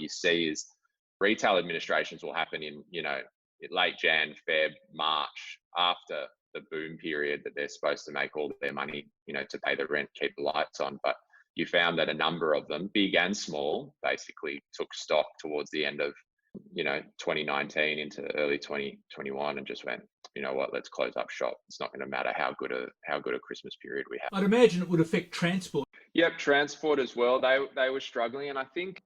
you see is retail administrations will happen in, late Jan, Feb, March, after the boom period that they're supposed to make all their money, to pay the rent, keep the lights on. But you found that a number of them, big and small, basically took stock towards the end of, 2019 into early 2021 and just went, you know what, let's close up shop. It's not going to matter how good a Christmas period we have. I'd imagine it would affect transport. Yep, transport as well. They were struggling, and I think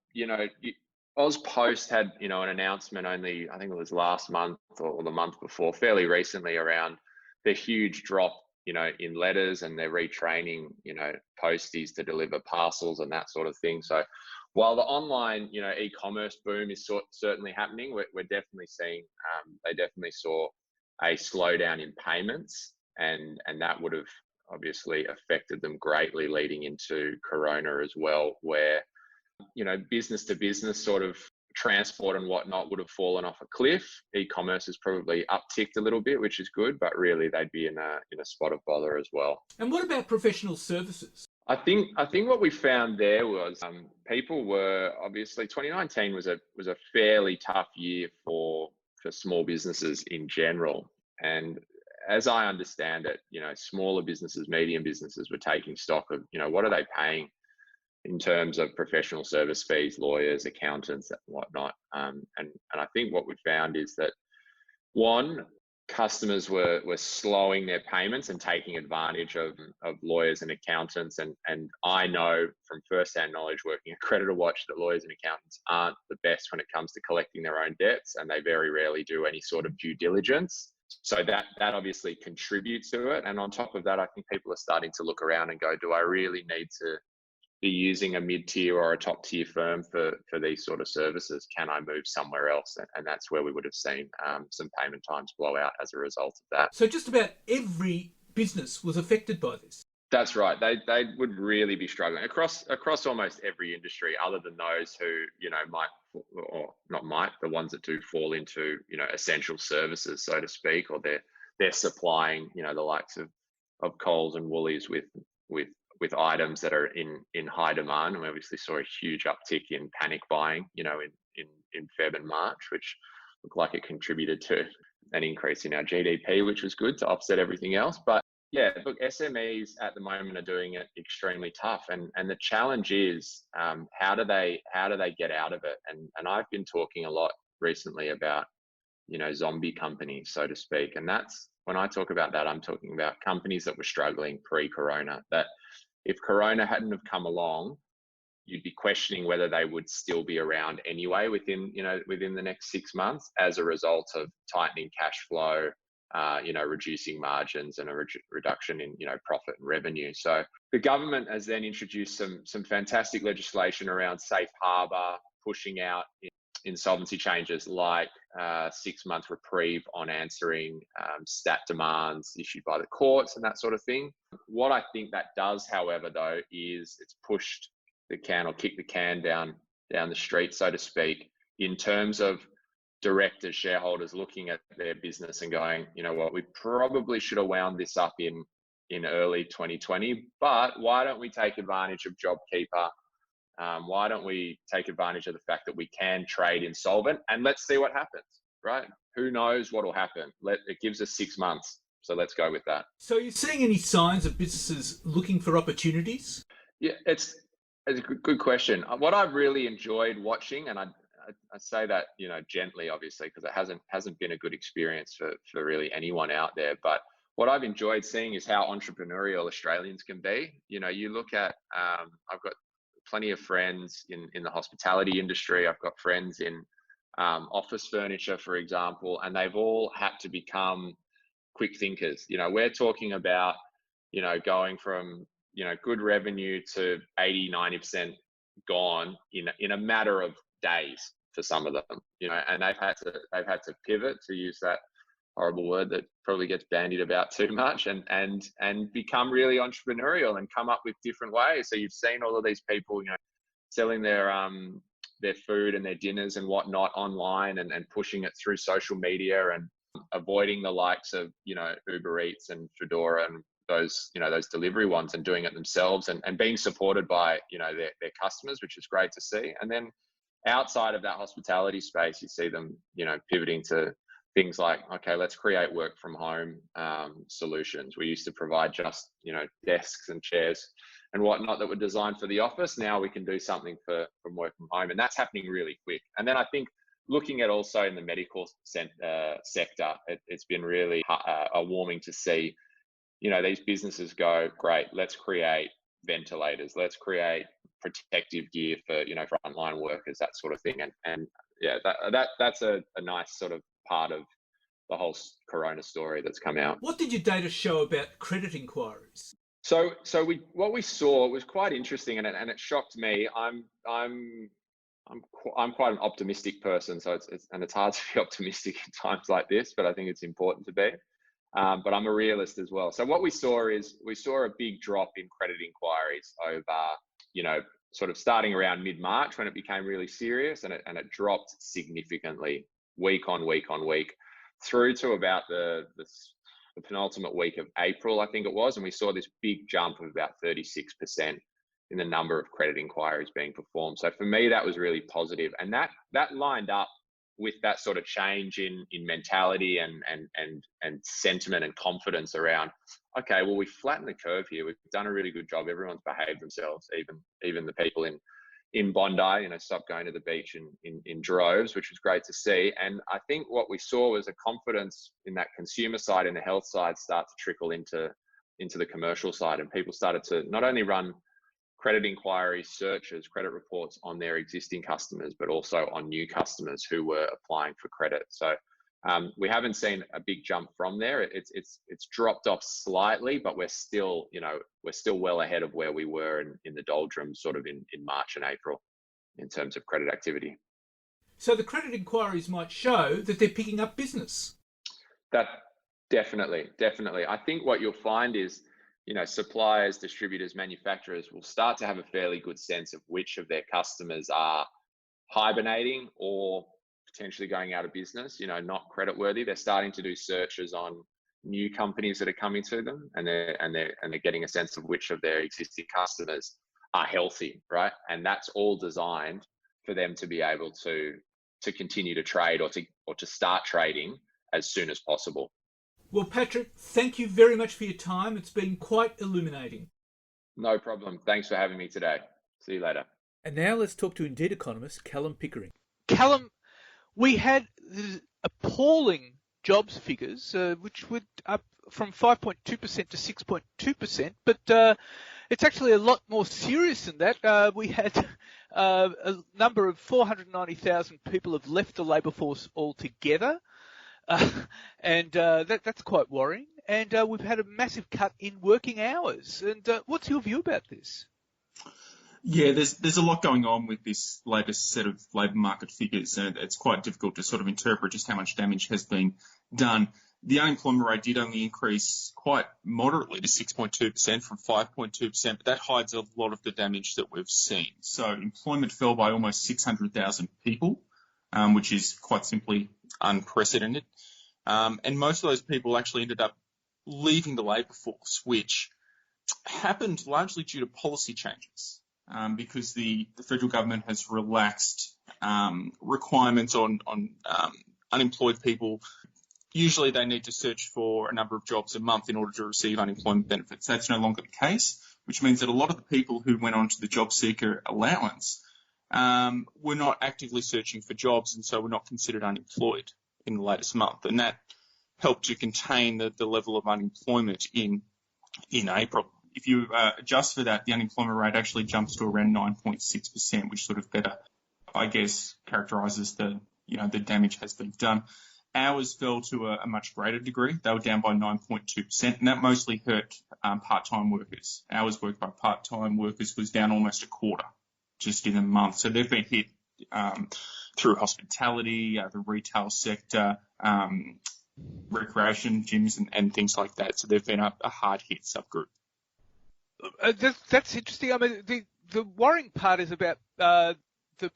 AusPost had an announcement only, I think it was last month or the month before, fairly recently, around the huge drop in letters, and they're retraining posties to deliver parcels and that sort of thing. So while the online e-commerce boom is certainly happening, we're definitely seeing they definitely saw a slowdown in payments, and that would have obviously affected them greatly leading into Corona as well, where business to business sort of transport and whatnot would have fallen off a cliff. E-commerce has probably upticked a little bit, which is good, but really they'd be in a spot of bother as well. And what about professional services? I think what we found there was people were, obviously 2019 was a fairly tough year for small businesses in general, and as I understand it, smaller businesses, medium businesses were taking stock of what are they paying in terms of professional service fees, lawyers, accountants, and whatnot. And I think what we found is that, one, customers were slowing their payments and taking advantage of lawyers and accountants. And I know from firsthand knowledge working at Creditor Watch that lawyers and accountants aren't the best when it comes to collecting their own debts, and they very rarely do any sort of due diligence. So that obviously contributes to it. And on top of that, I think people are starting to look around and go, do I really need to be using a mid-tier or a top-tier firm for these sort of services? Can I move somewhere else? And that's where we would have seen some payment times blow out as a result of that. So just about every business was affected by this. That's right. They would really be struggling across almost every industry, other than those who the ones that do fall into essential services, so to speak, or they're supplying the likes of Coles and Woolies with items that are in high demand. And we obviously saw a huge uptick in panic buying, in Feb and March, which looked like it contributed to an increase in our GDP, which was good to offset everything else. But yeah, look, SMEs at the moment are doing it extremely tough, and the challenge is how do they get out of it? And I've been talking a lot recently about zombie companies, so to speak, and that's when I talk about that, I'm talking about companies that were struggling pre-Corona, that if Corona hadn't have come along, you'd be questioning whether they would still be around anyway within the next 6 months as a result of tightening cash flow, reducing margins, and a reduction in profit and revenue. So the government has then introduced some fantastic legislation around safe harbour, pushing out insolvency changes like 6-month reprieve on answering stat demands issued by the courts and that sort of thing. What I think that does, however, though, is it's pushed the can, or kicked the can down the street, so to speak, in terms of directors, shareholders looking at their business and going, you know what, we probably should have wound this up in early 2020, but why don't we take advantage of JobKeeper? Why don't we take advantage of the fact that we can trade insolvent, and let's see what happens, right? Who knows what will happen? It gives us 6 months, so let's go with that. So are you seeing any signs of businesses looking for opportunities? Yeah, it's a good question. What I've really enjoyed watching, and I say that gently, obviously, because it hasn't been a good experience for really anyone out there, but what I've enjoyed seeing is how entrepreneurial Australians can be. You look at I've got plenty of friends in the hospitality industry. I've got friends in office furniture, for example, and they've all had to become quick thinkers. We're talking about going from good revenue to 80-90% gone in a matter of days for some of them. And they've had to pivot, to use that horrible word that probably gets bandied about too much, and become really entrepreneurial and come up with different ways. So you've seen all of these people, selling their food and their dinners and whatnot online, and pushing it through social media, and avoiding the likes of Uber Eats and Foodora and those delivery ones, and doing it themselves, and being supported by their customers, which is great to see. And then outside of that hospitality space, you see them, pivoting to things like, okay, let's create work from home solutions. We used to provide just, desks and chairs and whatnot that were designed for the office. Now we can do something from work from home, and that's happening really quick. And then I think looking at also in the medical sector, it's been really warming to see, these businesses go, great, let's create ventilators, let's create protective gear for, frontline workers, that sort of thing. And yeah, that's a nice sort of part of the whole Corona story that's come out. What did your data show about credit inquiries? So what we saw was quite interesting, and it shocked me. I'm quite an optimistic person, so it's hard to be optimistic in times like this, but I think it's important to be. But I'm a realist as well. So what we saw a big drop in credit inquiries over, sort of starting around mid-March when it became really serious, and it dropped significantly week on week on week through to about the penultimate week of April, I think it was, and we saw this big jump of about 36% in the number of credit inquiries being performed. So for me, that was really positive, and that lined up with that sort of change in mentality and sentiment and confidence around, okay, well, we flattened the curve here. We've done a really good job. Everyone's behaved themselves, even the people in Bondi, stopped going to the beach in droves, which was great to see. And I think what we saw was a confidence in that consumer side and the health side start to trickle into the commercial side. And people started to not only run credit inquiries, searches, credit reports on their existing customers, but also on new customers who were applying for credit. So we haven't seen a big jump from there. It's dropped off slightly, but we're still well ahead of where we were in the doldrums sort of in March and April in terms of credit activity. So the credit inquiries might show that they're picking up business. That definitely. I think what you'll find is, suppliers, distributors, manufacturers will start to have a fairly good sense of which of their customers are hibernating or potentially going out of business, not creditworthy. They're starting to do searches on new companies that are coming to them, and they're getting a sense of which of their existing customers are healthy, right? And that's all designed for them to be able to continue to trade or to start trading as soon as possible. Well, Patrick, thank you very much for your time. It's been quite illuminating. No problem. Thanks for having me today. See you later. And now let's talk to Indeed economist Callum Pickering. Callum, we had appalling jobs figures, which were up from 5.2% to 6.2%, but it's actually a lot more serious than that. We had a number of 490,000 people have left the labour force altogether. And that's quite worrying. And we've had a massive cut in working hours. And what's your view about this? Yeah, there's a lot going on with this latest set of labour market figures, and it's quite difficult to sort of interpret just how much damage has been done. The unemployment rate did only increase quite moderately to 6.2% from 5.2%, but that hides a lot of the damage that we've seen. So employment fell by almost 600,000 people, which is quite simply unprecedented. And most of those people actually ended up leaving the labour force, which happened largely due to policy changes, because the federal government has relaxed requirements on unemployed people. Usually they need to search for a number of jobs a month in order to receive unemployment benefits. That's no longer the case, which means that a lot of the people who went on to the job seeker allowance were not actively searching for jobs, and so were not considered unemployed in the latest month. And that helped to contain the level of unemployment in April. If you adjust for that, the unemployment rate actually jumps to around 9.6%, which sort of better, I guess, characterises the damage has been done. Hours fell to a much greater degree. They were down by 9.2%, and that mostly hurt part-time workers. Hours worked by part-time workers was down almost a quarter just in a month. So they've been hit through hospitality, the retail sector, recreation, gyms and things like that. So they've been a hard hit subgroup. That's interesting. I mean, the worrying part is about the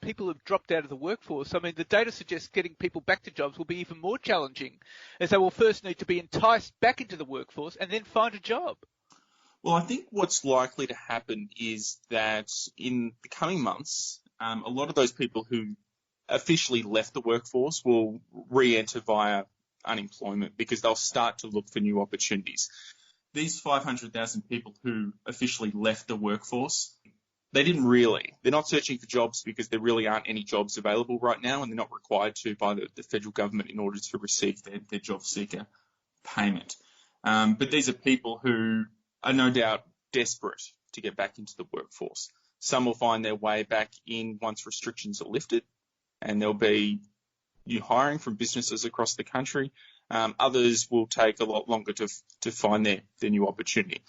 people who've dropped out of the workforce. I mean, the data suggests getting people back to jobs will be even more challenging, as they will first need to be enticed back into the workforce and then find a job. Well, I think what's likely to happen is that in the coming months, a lot of those people who officially left the workforce will re-enter via unemployment because they'll start to look for new opportunities. These 500,000 people who officially left the workforce, they didn't really. They're not searching for jobs because there really aren't any jobs available right now, and they're not required to by the federal government in order to receive their job seeker payment. But these are people who are no doubt desperate to get back into the workforce. Some will find their way back in once restrictions are lifted, and there'll be new hiring from businesses across the country. Others will take a lot longer to find their new opportunity.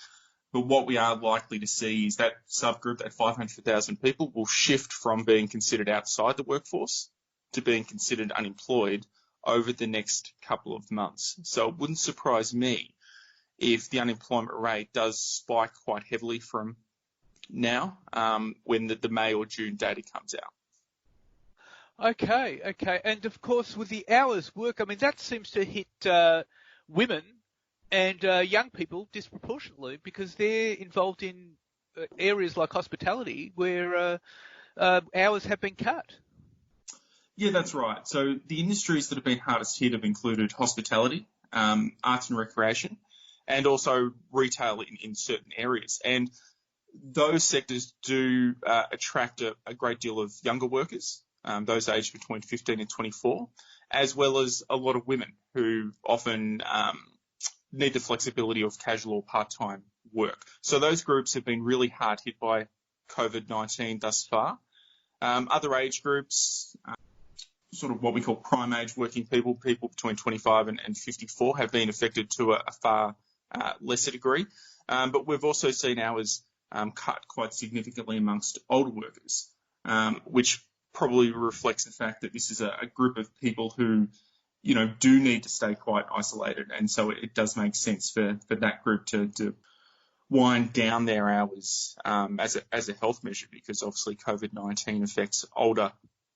But what we are likely to see is that subgroup, that 500,000 people, will shift from being considered outside the workforce to being considered unemployed over the next couple of months. So it wouldn't surprise me if the unemployment rate does spike quite heavily from now when the May or June data comes out. Okay. And of course, with the hours work, I mean, that seems to hit women and young people disproportionately because they're involved in areas like hospitality where hours have been cut. Yeah, that's right. So the industries that have been hardest hit have included hospitality, arts and recreation, and also retail in certain areas. And those sectors do attract a great deal of younger workers, those aged between 15 and 24, as well as a lot of women who often need the flexibility of casual or part-time work. So those groups have been really hard hit by COVID-19 thus far. Other age groups, sort of what we call prime age working people between 25 and 54 have been affected to a far lesser degree. But we've also seen hours cut quite significantly amongst older workers, which probably reflects the fact that this is a group of people who, do need to stay quite isolated. And so it does make sense for that group to wind down their hours as a health measure, because obviously COVID-19 affects older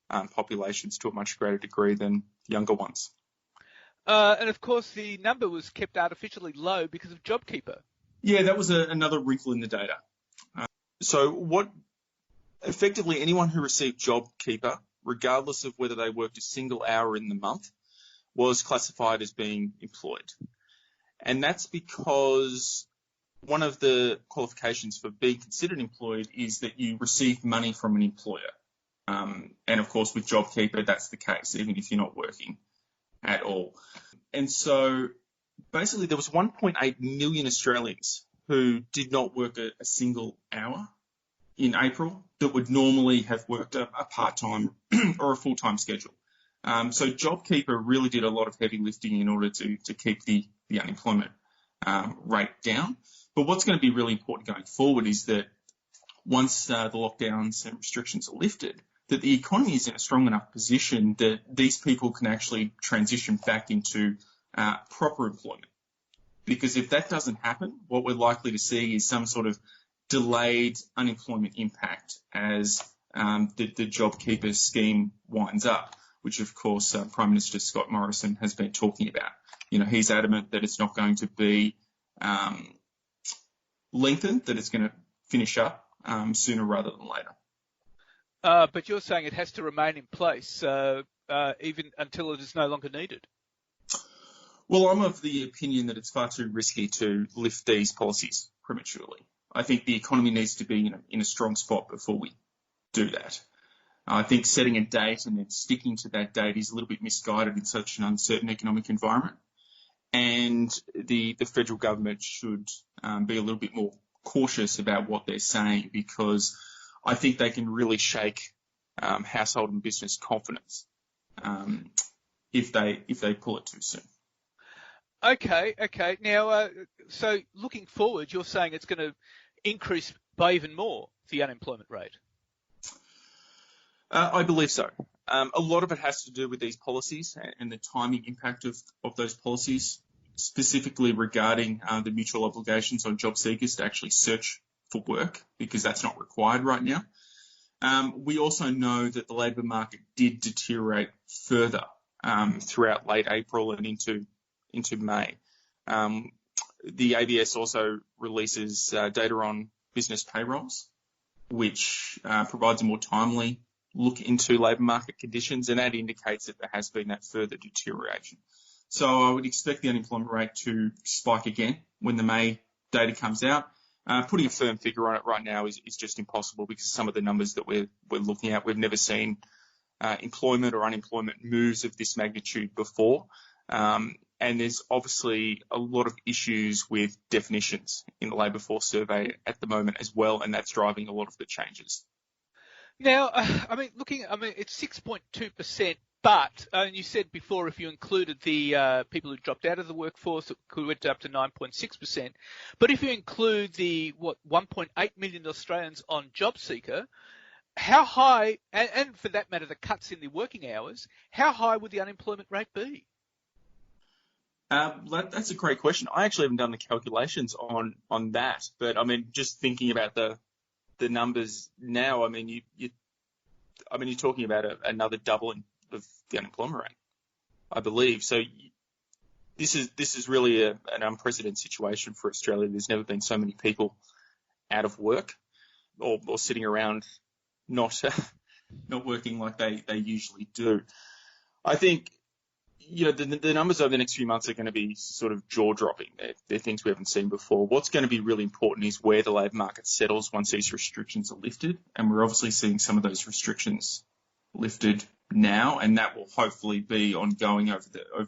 populations to a much greater degree than younger ones. And of course, the number was kept artificially low because of JobKeeper. Yeah, that was another wrinkle in the data. Effectively, anyone who received JobKeeper, regardless of whether they worked a single hour in the month, was classified as being employed. And that's because one of the qualifications for being considered employed is that you receive money from an employer. And of course, with JobKeeper, that's the case, even if you're not working at all. And so basically there was 1.8 million Australians who did not work a single hour in April that would normally have worked a part-time or a full-time schedule. So JobKeeper really did a lot of heavy lifting in order to keep the unemployment rate down. But what's going to be really important going forward is that once the lockdowns and restrictions are lifted, that the economy is in a strong enough position that these people can actually transition back into proper employment. Because if that doesn't happen, what we're likely to see is some sort of delayed unemployment impact as the JobKeeper scheme winds up, which of course Prime Minister Scott Morrison has been talking about. He's adamant that it's not going to be lengthened, that it's going to finish up sooner rather than later. But you're saying it has to remain in place even until it is no longer needed. Well, I'm of the opinion that it's far too risky to lift these policies prematurely. I think the economy needs to be in a strong spot before we do that. I think setting a date and then sticking to that date is a little bit misguided in such an uncertain economic environment. And the federal government should be a little bit more cautious about what they're saying, because I think they can really shake household and business confidence if they pull it too soon. Okay. Now, so looking forward, you're saying it's going to increase by even more, the unemployment rate? I believe so. A lot of it has to do with these policies and the timing impact of those policies, specifically regarding the mutual obligations on job seekers to actually search for work, because that's not required right now. We also know that the labour market did deteriorate further throughout late April and into May. The ABS also releases data on business payrolls, which provides a more timely look into labour market conditions, and that indicates that there has been that further deterioration. So I would expect the unemployment rate to spike again when the May data comes out. Putting a firm figure on it right now is just impossible because some of the numbers that we're looking at, we've never seen employment or unemployment moves of this magnitude before. And there's obviously a lot of issues with definitions in the labour force survey at the moment as well, and that's driving a lot of the changes. Now, it's 6.2%, but you said before if you included the people who dropped out of the workforce, it could went up to 9.6%. But if you include the 1.8 million Australians on JobSeeker, how high, and for that matter, the cuts in the working hours, how high would the unemployment rate be? That's a great question. I actually haven't done the calculations on that, but I mean, just thinking about the numbers now, I mean, you're talking about another doubling of the unemployment rate, I believe. So this is really an unprecedented situation for Australia. There's never been so many people out of work or sitting around not working like they usually do. I think, the numbers over the next few months are going to be sort of jaw-dropping. They're things we haven't seen before. What's going to be really important is where the labour market settles once these restrictions are lifted, and we're obviously seeing some of those restrictions lifted now, and that will hopefully be ongoing over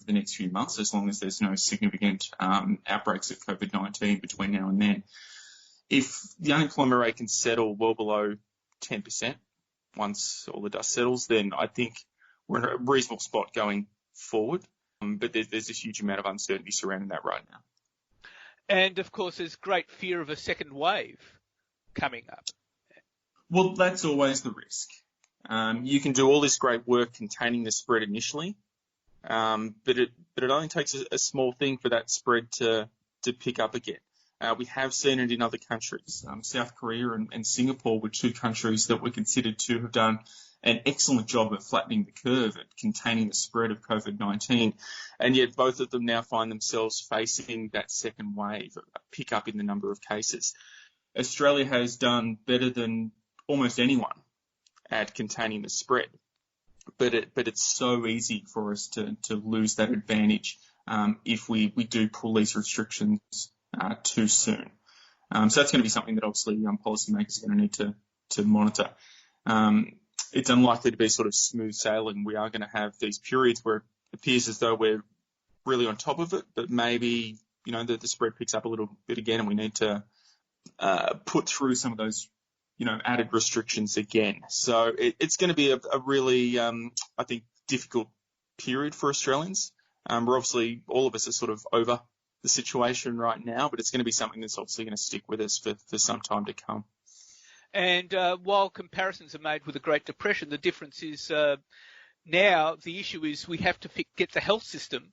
the next few months, as long as there's no significant outbreaks of COVID-19 between now and then. If the unemployment rate can settle well below 10% once all the dust settles, then I think we're in a reasonable spot going forward. But there's a huge amount of uncertainty surrounding that right now. And of course, there's great fear of a second wave coming up. Well, that's always the risk. You can do all this great work containing the spread initially, but it only takes a small thing for that spread to pick up again. We have seen it in other countries. South Korea and Singapore were two countries that were considered to have done an excellent job at flattening the curve, at containing the spread of COVID-19, and yet both of them now find themselves facing that second wave, a pick-up in the number of cases. Australia has done better than almost anyone at containing the spread, but it's so easy for us to lose that advantage if we do pull these restrictions too soon. So that's going to be something that obviously policymakers are going to need to monitor. It's unlikely to be sort of smooth sailing. We are going to have these periods where it appears as though we're really on top of it, but maybe, the spread picks up a little bit again and we need to put through some of those, added restrictions again. So it's going to be a really, I think, difficult period for Australians. We're obviously, all of us are sort of over the situation right now, but it's going to be something that's obviously going to stick with us for some time to come. And while comparisons are made with the Great Depression, the difference is now the issue is we have to get the health system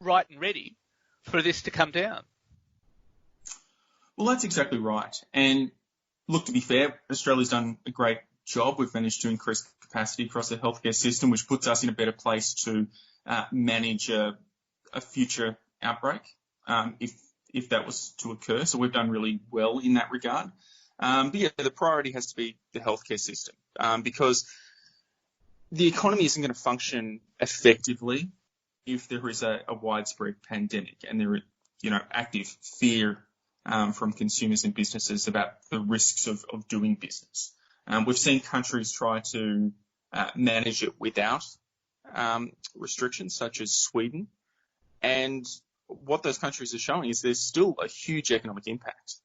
right and ready for this to come down. Well, that's exactly right. And look, to be fair, Australia's done a great job. We've managed to increase capacity across the healthcare system, which puts us in a better place to manage a future outbreak if that was to occur. So we've done really well in that regard. But yeah, the priority has to be the healthcare system because the economy isn't going to function effectively if there is a widespread pandemic and there is, active fear from consumers and businesses about the risks of doing business. We've seen countries try to manage it without restrictions, such as Sweden. And what those countries are showing is there's still a huge economic impact,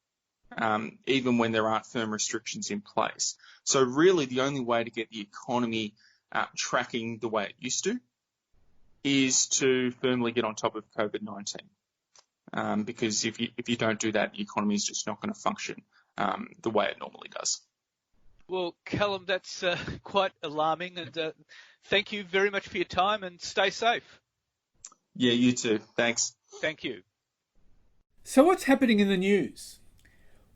even when there aren't firm restrictions in place. So really the only way to get the economy tracking the way it used to is to firmly get on top of COVID-19. Because if you don't do that, the economy is just not going to function the way it normally does. Well, Callum, that's quite alarming. And thank you very much for your time and stay safe. Yeah, you too. Thanks. Thank you. So what's happening in the news?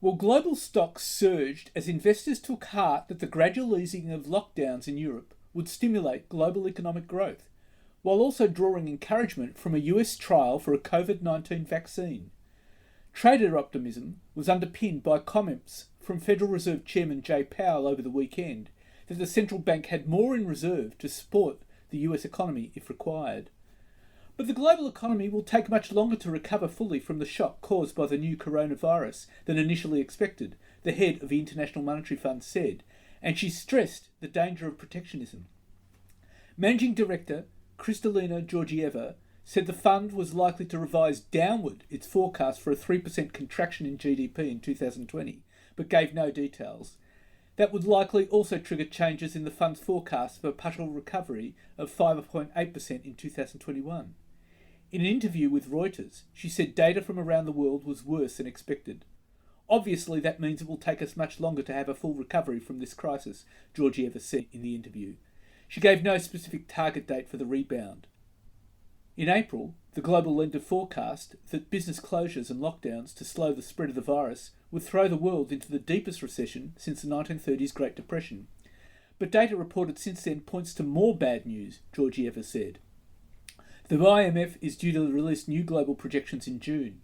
Well, global stocks surged as investors took heart that the gradual easing of lockdowns in Europe would stimulate global economic growth, while also drawing encouragement from a US trial for a COVID-19 vaccine. Trader optimism was underpinned by comments from Federal Reserve Chairman Jay Powell over the weekend, that the central bank had more in reserve to support the US economy if required. But the global economy will take much longer to recover fully from the shock caused by the new coronavirus than initially expected, the head of the International Monetary Fund said, and she stressed the danger of protectionism. Managing Director Kristalina Georgieva said the fund was likely to revise downward its forecast for a 3% contraction in GDP in 2020, but gave no details. That would likely also trigger changes in the fund's forecast for a partial recovery of 5.8% in 2021. In an interview with Reuters, she said data from around the world was worse than expected. Obviously, that means it will take us much longer to have a full recovery from this crisis, Georgieva said in the interview. She gave no specific target date for the rebound. In April, the global lender forecast that business closures and lockdowns to slow the spread of the virus would throw the world into the deepest recession since the 1930s Great Depression. But data reported since then points to more bad news, Georgieva said. The IMF is due to release new global projections in June.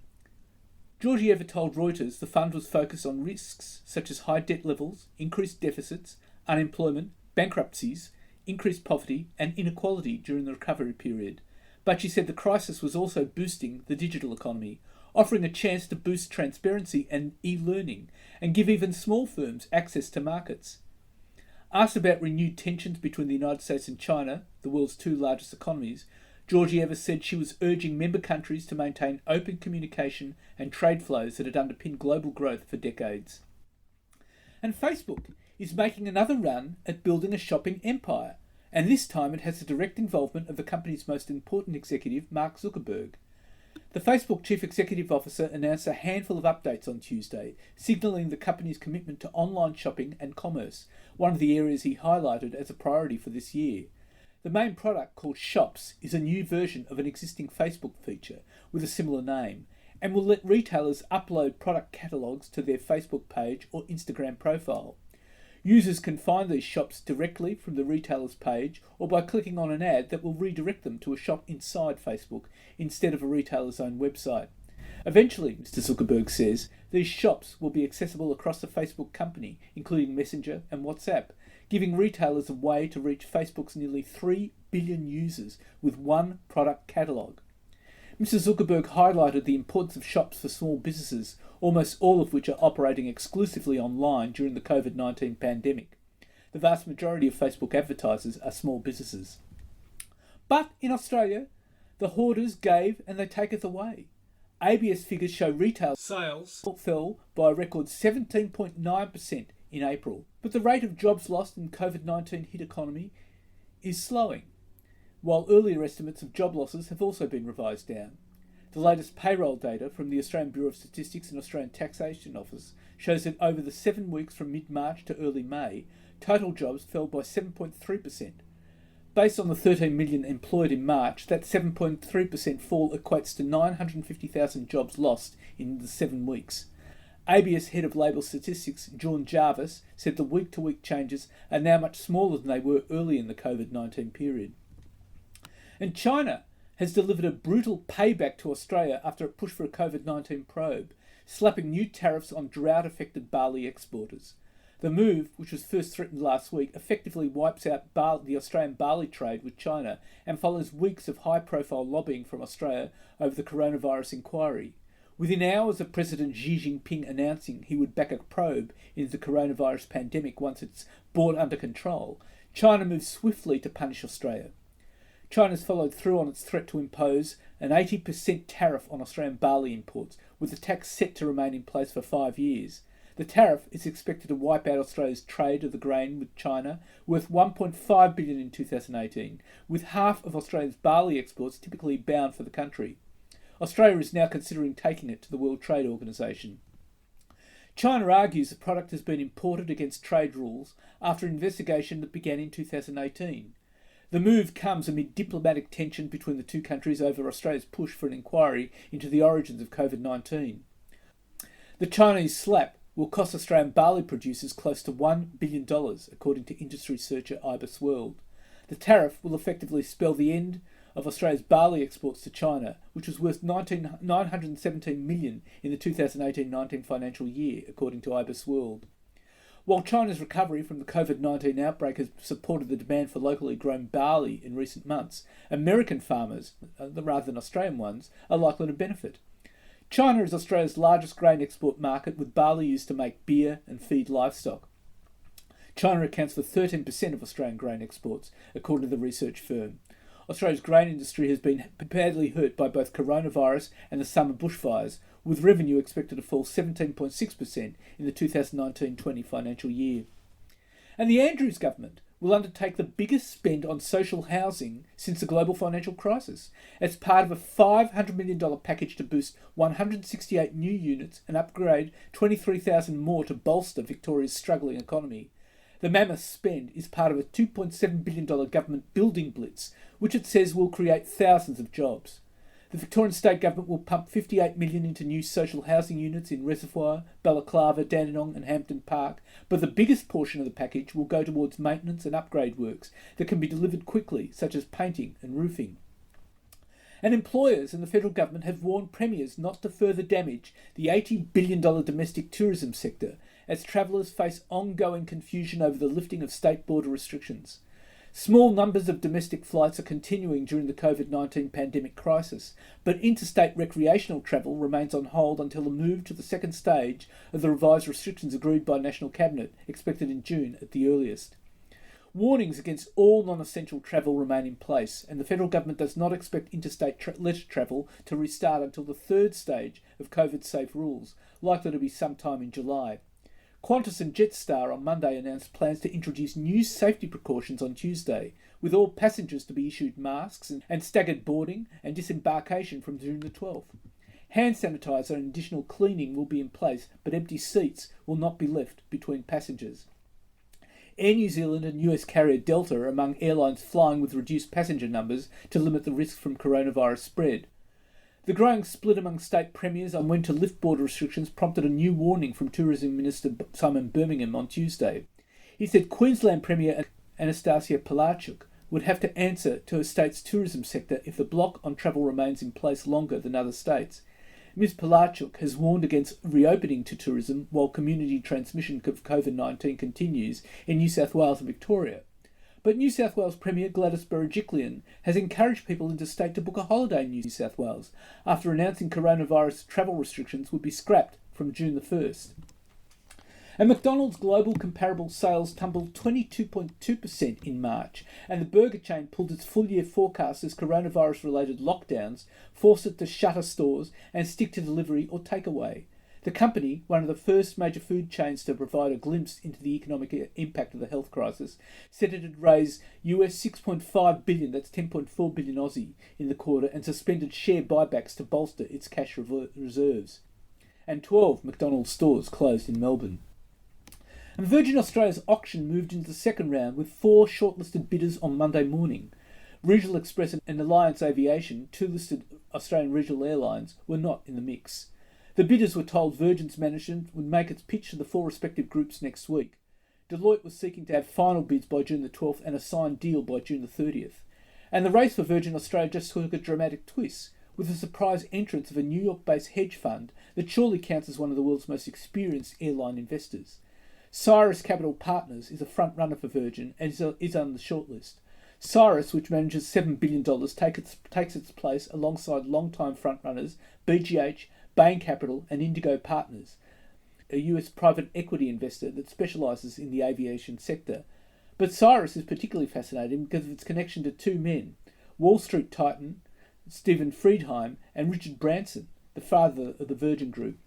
Georgieva told Reuters the fund was focused on risks such as high debt levels, increased deficits, unemployment, bankruptcies, increased poverty and inequality during the recovery period. But she said the crisis was also boosting the digital economy, offering a chance to boost transparency and e-learning and give even small firms access to markets. Asked about renewed tensions between the United States and China, the world's two largest economies, Georgieva said she was urging member countries to maintain open communication and trade flows that had underpinned global growth for decades. And Facebook is making another run at building a shopping empire, and this time it has the direct involvement of the company's most important executive, Mark Zuckerberg. The Facebook chief executive officer announced a handful of updates on Tuesday, signalling the company's commitment to online shopping and commerce, one of the areas he highlighted as a priority for this year. The main product, called Shops, is a new version of an existing Facebook feature with a similar name, and will let retailers upload product catalogues to their Facebook page or Instagram profile. Users can find these shops directly from the retailer's page or by clicking on an ad that will redirect them to a shop inside Facebook instead of a retailer's own website. Eventually, Mr. Zuckerberg says, these shops will be accessible across the Facebook company, including Messenger and WhatsApp, giving retailers a way to reach Facebook's nearly 3 billion users with one product catalogue. Mr. Zuckerberg highlighted the importance of shops for small businesses, almost all of which are operating exclusively online during the COVID-19 pandemic. The vast majority of Facebook advertisers are small businesses. But in Australia, the hoarders gave and they taketh away. ABS figures show retail sales fell by a record 17.9% in April, but the rate of jobs lost in COVID-19 hit economy is slowing, while earlier estimates of job losses have also been revised down. The latest payroll data from the Australian Bureau of Statistics and Australian Taxation Office shows that over the 7 weeks from mid-March to early May, total jobs fell by 7.3%. Based on the 13 million employed in March, that 7.3% fall equates to 950,000 jobs lost in the 7 weeks. ABS Head of Labor Statistics, John Jarvis, said the week-to-week changes are now much smaller than they were early in the COVID-19 period. And China has delivered a brutal payback to Australia after it pushed for a COVID-19 probe, slapping new tariffs on drought-affected barley exporters. The move, which was first threatened last week, effectively wipes out the Australian barley trade with China and follows weeks of high-profile lobbying from Australia over the coronavirus inquiry. Within hours of President Xi Jinping announcing he would back a probe into the coronavirus pandemic once it's brought under control, China moved swiftly to punish Australia. China's followed through on its threat to impose an 80% tariff on Australian barley imports, with the tax set to remain in place for 5 years. The tariff is expected to wipe out Australia's trade of the grain with China, worth $1.5 billion in 2018, with half of Australia's barley exports typically bound for the country. Australia is now considering taking it to the World Trade Organization. China argues the product has been imported against trade rules after an investigation that began in 2018. The move comes amid diplomatic tension between the two countries over Australia's push for an inquiry into the origins of COVID-19. The Chinese slap will cost Australian barley producers close to $1 billion, according to industry searcher IBIS World. The tariff will effectively spell the end of Australia's barley exports to China, which was worth $917 million in the 2018-19 financial year, according to IBIS World. While China's recovery from the COVID-19 outbreak has supported the demand for locally grown barley in recent months, American farmers, rather than Australian ones, are likely to benefit. China is Australia's largest grain export market, with barley used to make beer and feed livestock. China accounts for 13% of Australian grain exports, according to the research firm. Australia's grain industry has been badly hurt by both coronavirus and the summer bushfires, with revenue expected to fall 17.6% in the 2019-20 financial year. And the Andrews government will undertake the biggest spend on social housing since the global financial crisis, as part of a $500 million package to boost 168 new units and upgrade 23,000 more to bolster Victoria's struggling economy. The mammoth spend is part of a $2.7 billion government building blitz, which it says will create thousands of jobs. The Victorian State Government will pump $58 million into new social housing units in Reservoir, Balaclava, Dandenong and Hampton Park, but the biggest portion of the package will go towards maintenance and upgrade works that can be delivered quickly, such as painting and roofing. And employers and the federal government have warned premiers not to further damage the $80 billion domestic tourism sector, as travellers face ongoing confusion over the lifting of state border restrictions. Small numbers of domestic flights are continuing during the COVID-19 pandemic crisis, but interstate recreational travel remains on hold until the move to the second stage of the revised restrictions agreed by National Cabinet, expected in June at the earliest. Warnings against all non-essential travel remain in place, and the federal government does not expect interstate leisure travel to restart until the third stage of COVID-safe rules, likely to be sometime in July. Qantas and Jetstar on Monday announced plans to introduce new safety precautions on Tuesday, with all passengers to be issued masks and staggered boarding and disembarkation from June the 12th. Hand sanitizer and additional cleaning will be in place, but empty seats will not be left between passengers. Air New Zealand and US carrier Delta are among airlines flying with reduced passenger numbers to limit the risk from coronavirus spread. The growing split among state premiers on when to lift border restrictions prompted a new warning from Tourism Minister Simon Birmingham on Tuesday. He said Queensland Premier Anastasia Palaszczuk would have to answer to her state's tourism sector if the block on travel remains in place longer than other states. Ms Palaszczuk has warned against reopening to tourism while community transmission of COVID-19 continues in New South Wales and Victoria. But New South Wales Premier Gladys Berejiklian has encouraged people interstate to book a holiday in New South Wales after announcing coronavirus travel restrictions would be scrapped from June the 1st. And McDonald's global comparable sales tumbled 22.2% in March, and the burger chain pulled its full-year forecast as coronavirus-related lockdowns forced it to shutter stores and stick to delivery or takeaway. The company, one of the first major food chains to provide a glimpse into the economic impact of the health crisis, said it had raised US $6.5 billion, that's 10.4 billion Aussie, in the quarter, and suspended share buybacks to bolster its cash reserves. And 12 McDonald's stores closed in Melbourne. And Virgin Australia's auction moved into the second round with 4 shortlisted bidders on Monday morning. Regional Express and Alliance Aviation, 2 listed Australian regional airlines, were not in the mix. The bidders were told Virgin's management would make its pitch to the 4 respective groups next week. Deloitte was seeking to have final bids by June the 12th and a signed deal by June the 30th. And the race for Virgin Australia just took a dramatic twist, with the surprise entrance of a New York-based hedge fund that surely counts as one of the world's most experienced airline investors. Cyrus Capital Partners is a front-runner for Virgin and is on the shortlist. Cyrus, which manages $7 billion, takes its place alongside long-time front-runners BGH, Bain Capital and Indigo Partners, a US private equity investor that specialises in the aviation sector. But Cyrus is particularly fascinating because of its connection to 2 men, Wall Street titan Stephen Friedheim and Richard Branson, the father of the Virgin Group.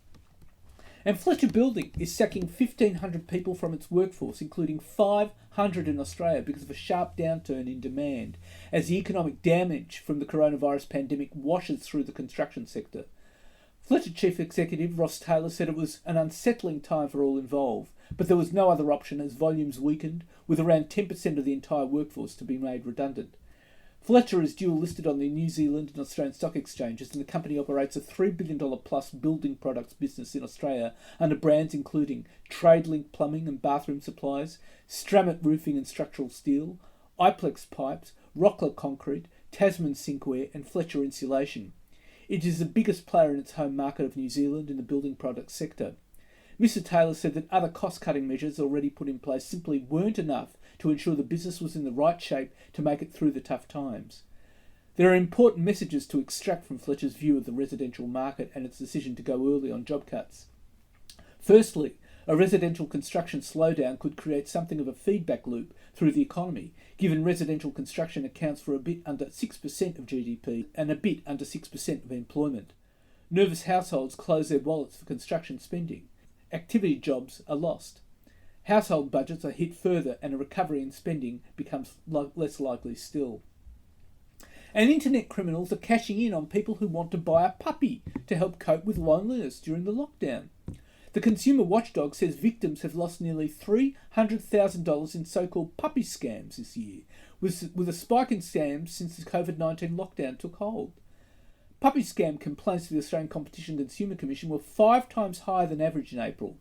And Fletcher Building is sacking 1,500 people from its workforce, including 500 in Australia, because of a sharp downturn in demand, as the economic damage from the coronavirus pandemic washes through the construction sector. Fletcher Chief Executive Ross Taylor said it was an unsettling time for all involved, but there was no other option as volumes weakened, with around 10% of the entire workforce to be made redundant. Fletcher is dual listed on the New Zealand and Australian stock exchanges, and the company operates a $3 billion plus building products business in Australia under brands including Tradelink Plumbing and Bathroom Supplies, Stramit Roofing and Structural Steel, Iplex Pipes, Rockler Concrete, Tasman Sinkware and Fletcher Insulation. It is the biggest player in its home market of New Zealand in the building products sector. Mr Taylor said that other cost-cutting measures already put in place simply weren't enough to ensure the business was in the right shape to make it through the tough times. There are important messages to extract from Fletcher's view of the residential market and its decision to go early on job cuts. Firstly, a residential construction slowdown could create something of a feedback loop through the economy, given residential construction accounts for a bit under 6% of GDP and a bit under 6% of employment. Nervous households close their wallets for construction spending. Activity jobs are lost. Household budgets are hit further and a recovery in spending becomes less likely still. And internet criminals are cashing in on people who want to buy a puppy to help cope with loneliness during the lockdown. The Consumer Watchdog says victims have lost nearly $300,000 in so-called puppy scams this year, with a spike in scams since the COVID-19 lockdown took hold. Puppy scam complaints to the Australian Competition and Consumer Commission were 5 times higher than average in April.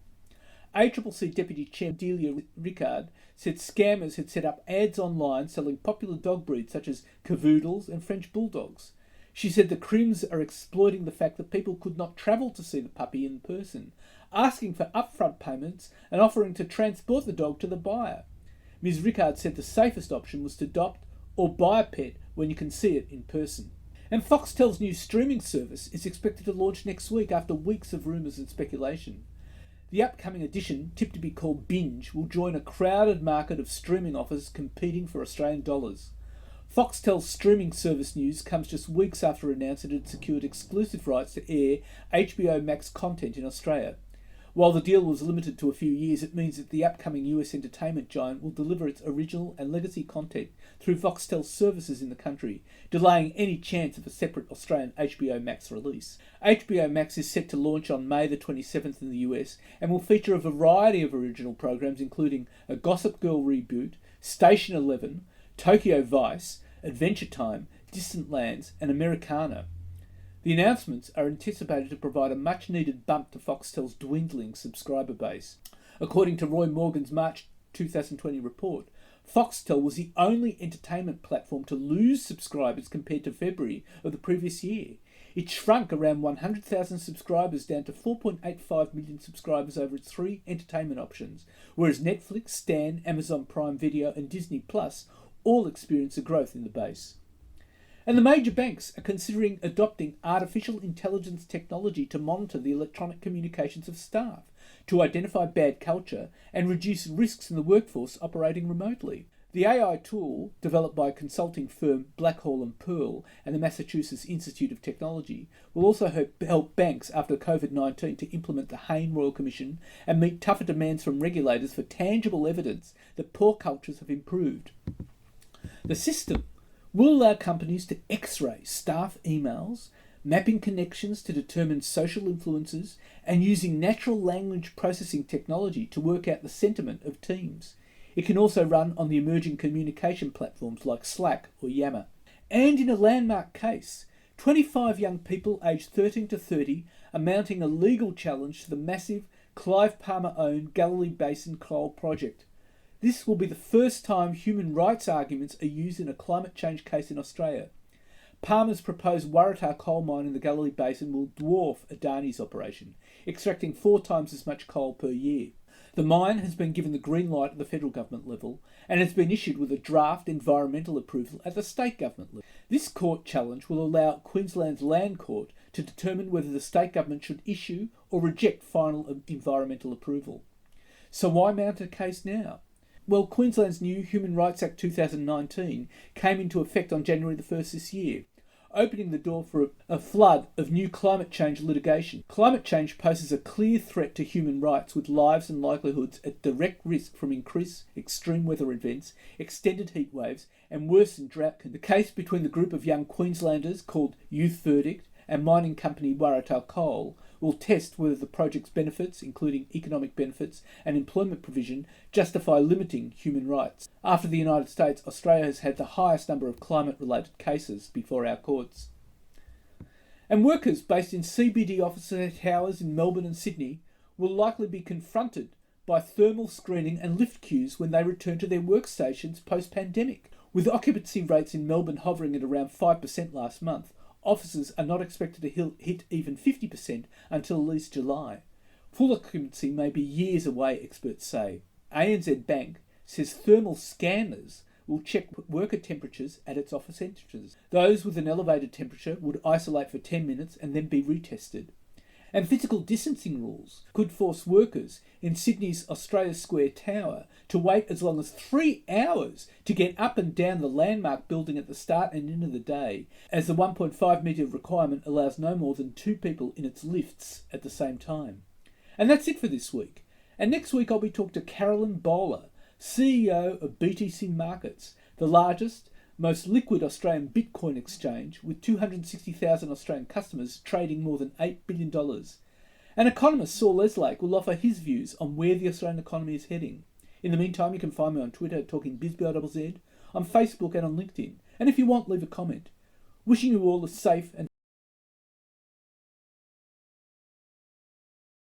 ACCC Deputy Chair Delia Rickard said scammers had set up ads online selling popular dog breeds such as cavoodles and French bulldogs. She said the crims are exploiting the fact that people could not travel to see the puppy in person, asking for upfront payments and offering to transport the dog to the buyer. Ms Rickard said the safest option was to adopt or buy a pet when you can see it in person. And Foxtel's new streaming service is expected to launch next week after weeks of rumours and speculation. The upcoming edition, tipped to be called Binge, will join a crowded market of streaming offers competing for Australian dollars. Foxtel's streaming service news comes just weeks after it announced it had secured exclusive rights to air HBO Max content in Australia. While the deal was limited to a few years, it means that the upcoming US entertainment giant will deliver its original and legacy content through Foxtel's services in the country, delaying any chance of a separate Australian HBO Max release. HBO Max is set to launch on May the 27th in the US and will feature a variety of original programs including a Gossip Girl reboot, Station 11, Tokyo Vice, Adventure Time, Distant Lands and Americana. The announcements are anticipated to provide a much-needed bump to Foxtel's dwindling subscriber base. According to Roy Morgan's March 2020 report, Foxtel was the only entertainment platform to lose subscribers compared to February of the previous year. It shrunk around 100,000 subscribers down to 4.85 million subscribers over its 3 entertainment options, whereas Netflix, Stan, Amazon Prime Video and Disney Plus all experienced a growth in the base. And the major banks are considering adopting artificial intelligence technology to monitor the electronic communications of staff, to identify bad culture and reduce risks in the workforce operating remotely. The AI tool, developed by consulting firm Blackhall and Pearl and the Massachusetts Institute of Technology, will also help banks after COVID-19 to implement the Hayne Royal Commission and meet tougher demands from regulators for tangible evidence that poor cultures have improved. The system will allow companies to X-ray staff emails, mapping connections to determine social influences, and using natural language processing technology to work out the sentiment of teams. It can also run on the emerging communication platforms like Slack or Yammer. And in a landmark case, 25 young people aged 13 to 30 are mounting a legal challenge to the massive Clive Palmer-owned Galilee Basin coal project. This will be the first time human rights arguments are used in a climate change case in Australia. Palmer's proposed Waratah coal mine in the Galilee Basin will dwarf Adani's operation, extracting 4 times as much coal per year. The mine has been given the green light at the federal government level and has been issued with a draft environmental approval at the state government level. This court challenge will allow Queensland's Land Court to determine whether the state government should issue or reject final environmental approval. So why mount a case now? Well, Queensland's new Human Rights Act 2019 came into effect on January the 1st this year, opening the door for a flood of new climate change litigation. Climate change poses a clear threat to human rights, with lives and livelihoods at direct risk from increased extreme weather events, extended heat waves and worsened drought conditions. The case between the group of young Queenslanders called Youth Verdict and mining company Waratah Coal will test whether the project's benefits, including economic benefits and employment provision, justify limiting human rights. After the United States, Australia has had the highest number of climate-related cases before our courts. And workers based in CBD office towers in Melbourne and Sydney will likely be confronted by thermal screening and lift queues when they return to their workstations post-pandemic. With occupancy rates in Melbourne hovering at around 5% last month, officers are not expected to hit even 50% until at least July. Full occupancy may be years away, experts say. ANZ Bank says thermal scanners will check worker temperatures at its office entrances. Those with an elevated temperature would isolate for 10 minutes and then be retested. And physical distancing rules could force workers in Sydney's Australia Square Tower to wait as long as 3 hours to get up and down the landmark building at the start and end of the day, as the 1.5 metre requirement allows no more than 2 people in its lifts at the same time. And that's it for this week. And next week I'll be talking to Carolyn Bowler, CEO of BTC Markets, the largest, most liquid Australian Bitcoin exchange with 260,000 Australian customers trading more than $8 billion. And economist Saul Leslake will offer his views on where the Australian economy is heading. In the meantime, you can find me on Twitter at TalkingBizBizZ, on Facebook and on LinkedIn. And if you want, leave a comment. Wishing you all a safe and